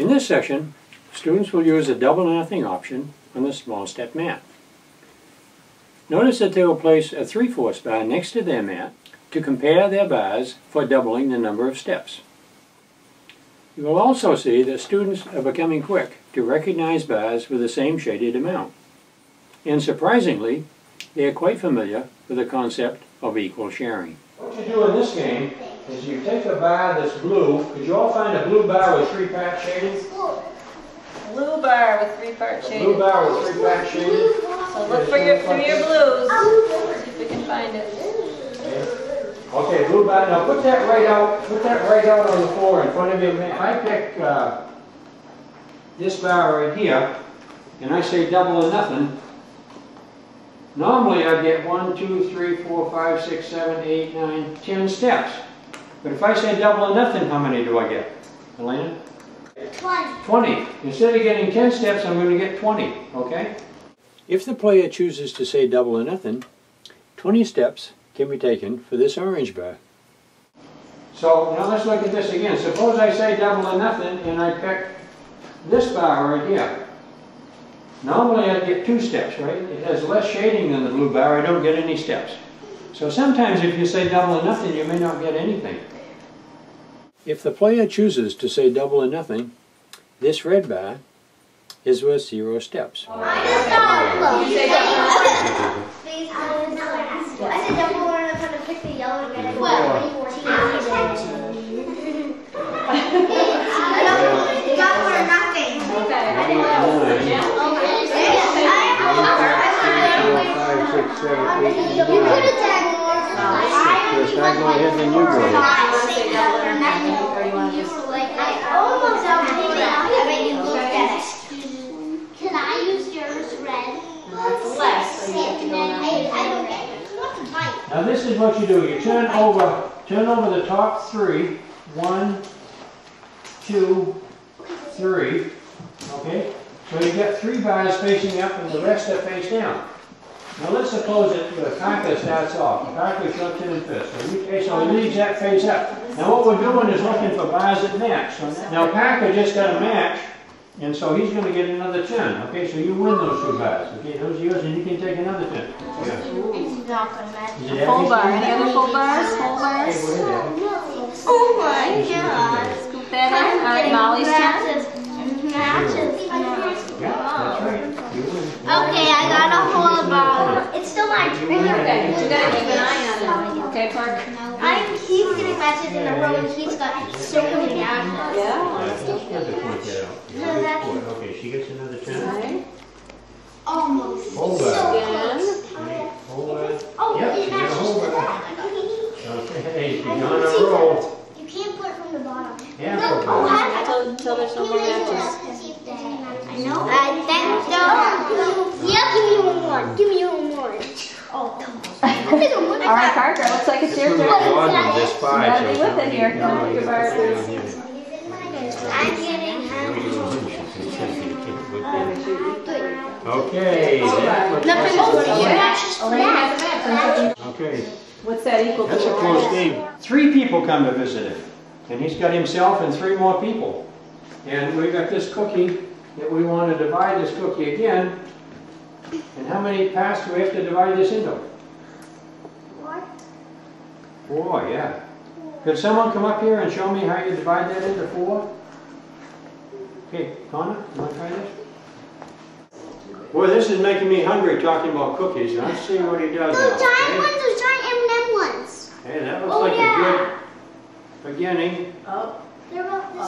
In this session, students will use the double or nothing option on the small step mat. Notice that they will place a 3/4 bar next to their mat to compare their bars for doubling the number of steps. You will also see that students are becoming quick to recognize bars with the same shaded amount. And surprisingly, they are quite familiar with the concept of equal sharing. What you do in this game is you take a bar that's blue. Could you all find a blue bar with 3-part shading? Blue bar with 3-part shading. Blue bar with 3-part shading. So look for your blues. See if we can find it. Okay, blue bar. Now put that right out. Put that right out on the floor in front of you. If I pick this bar right here, and I say double or nothing, normally I get 1, 2, 3, 4, 5, 6, 7, 8, 9, 10 steps. But if I say double or nothing, how many do I get? Elena? 20. Instead of getting 10 steps, I'm going to get 20. Okay? If the player chooses to say double or nothing, 20 steps can be taken for this orange bar. So now let's look at this again. Suppose I say double or nothing and I pick this bar right here. Normally I'd get 2 steps, right? It has less shading than the blue bar. I don't get any steps. So sometimes if you say double or nothing, you may not get anything. If the player chooses to say double or nothing, this red bar is worth 0 steps. I said double or nothing to pick the yellow and red. Double or nothing. Okay, I didn't know. You could have said First I go ahead and you go ahead. I almost Can I use yours red? That's less, so you have to go Now this is what you do. You turn over the top 3. 1, 2, 3. Okay? So you get 3 bars facing up and the rest are face down. Now let's suppose that the Parker starts off. The Parker shows 10 and fifth. So he leaves that face up. Now what we're doing is looking for bars that match. So now Parker just got a match, and so he's going to get another 10. Okay, so you win those 2 bars. Okay, those are yours, and you can take another 10. Yeah. It's not going to match. Full bar. Any other full bars? Full bars? Okay, go ahead. Oh my god. Scoop that in. All right, Molly's turn. Yeah, that's right. You win. Okay, I got a whole bar. It's still my turn. Okay, you gotta keep an eye on it. Okay, Parker. He's getting matches in a row and he's got so many out. Yeah. Let's get the point that out. Okay, she gets another 10. Right. Almost. Hold on. Again. Hold on. Oh, Yep, it she got a matches hold to on. that. Okay, she's on a roll. You can't put it from the bottom. Yeah, No, put it Until there's no more matches. I know. I think so. Yeah, give me one more. Give me one more. Oh, come on. All right, Parker. Looks like it's your turn. This You 5, gotta be so with it here. no, you Your got bar to is. put it on here. I'm getting Okay, that looks like okay. What's that equal to? That's a close game. 3 people come to visit him, and he's got himself and 3 more people. And we got this cookie that we want to divide this cookie again. And how many parts do we have to divide this into? 4, yeah. Could someone come up here and show me how you divide that into 4? Okay, Connor, you want to try this? Boy, this is making me hungry talking about cookies. Let's see what he does now. Those giant ones, those giant M&M ones. Hey, that looks like a good beginning. Oh. They're about this.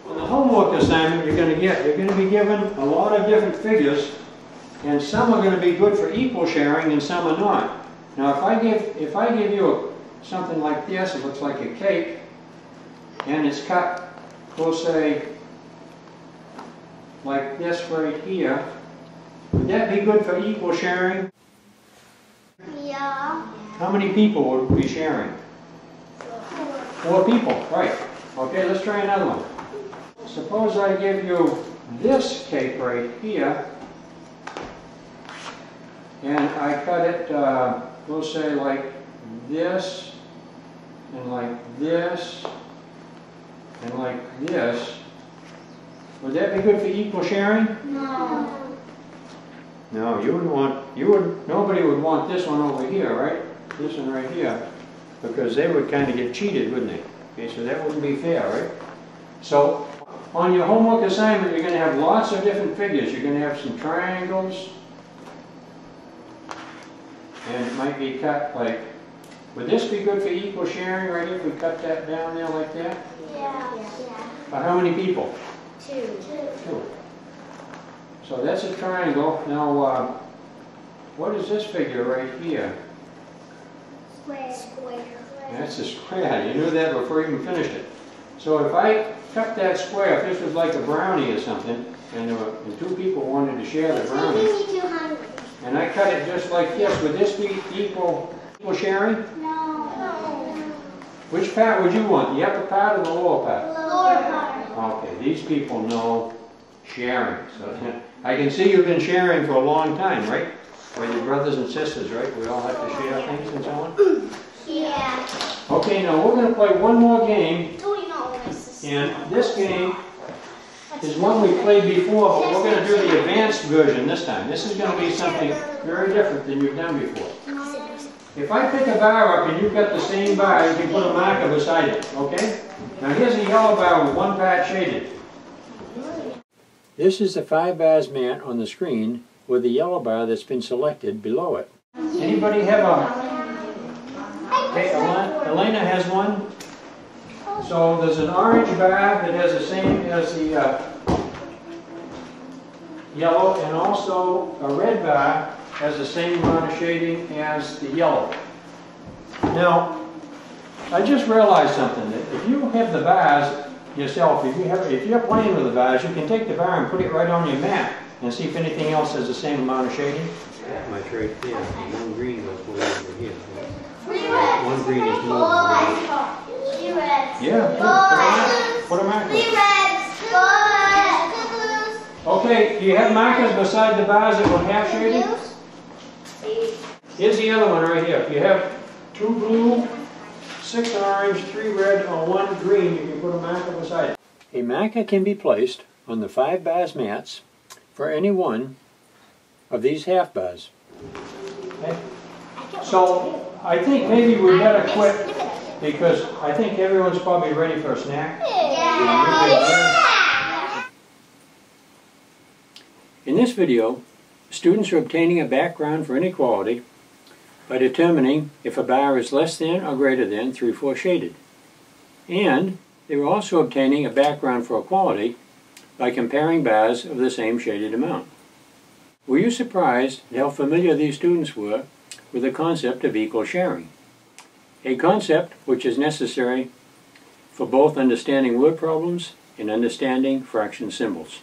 On the homework assignment you're going to be given a lot of different figures, and some are going to be good for equal sharing and some are not. Now if I give you something like this, it looks like a cake, and it's cut, we'll say, like this right here, would that be good for equal sharing? Yeah. How many people would be sharing? 4 people, right. Okay, let's try another one. Suppose I give you this cake right here, and I cut it, we'll say like this, and like this, and like this. Would that be good for equal sharing? No. No, nobody would want this one over here, right? This one right here, because they would kind of get cheated, wouldn't they? Okay, so that wouldn't be fair, right? So, on your homework assignment, you're going to have lots of different figures. You're going to have some triangles, and it might be cut like, would this be good for equal sharing right here if we cut that down there like that? Yeah. For how many people? 2. 2. So that's a triangle. Now, what is this figure right here? Square. That's a square. You knew that before you even finished it. So if I cut that square, if this was like a brownie or something, and 2 people wanted to share the brownie, and I cut it just like this, would this be equal sharing? No. Which part would you want, the upper part or the lower part? Lower part. Okay, these people know sharing. So I can see you've been sharing for a long time, right? With your brothers and sisters, right? We all have to share things and so on? Yeah. Okay, now we're going to play one more game. Totally not my sister. And this game is one we played before, but we're going to do the advanced version this time. This is going to be something very different than you've done before. If I pick a bar up and you've got the same bar, you can put a marker beside it, okay? Now here's a yellow bar with 1 part shaded. This is the 5 bars mat on the screen with the yellow bar that's been selected below it. Anybody have a... Okay, Elena has one. So there's an orange bar that has the same as the yellow, and also a red bar has the same amount of shading as the yellow. Now, I just realized something, that if you have the bars yourself, if you're playing with the bars, you can take the bar and put it right on your mat and see if anything else has the same amount of shading. That much right there. 1 green goes way over here. 1 green is more. 3 reds. Yeah, put a marker. 3 reds. 4 Okay, do you have markers beside the bars that will have shading? Here's the other one right here. If you have 2 blue, 6 orange, 3 red, or 1 green, you can put a marker beside it. A marker can be placed on the 5 bars mats for any one of these half bars. Okay? So, I think maybe we better quit because I think everyone's probably ready for a snack. In this video, students are obtaining a background for inequality by determining if a bar is less than or greater than 3, 4 shaded. And they were also obtaining a background for equality by comparing bars of the same shaded amount. Were you surprised at how familiar these students were with the concept of equal sharing? A concept which is necessary for both understanding word problems and understanding fraction symbols.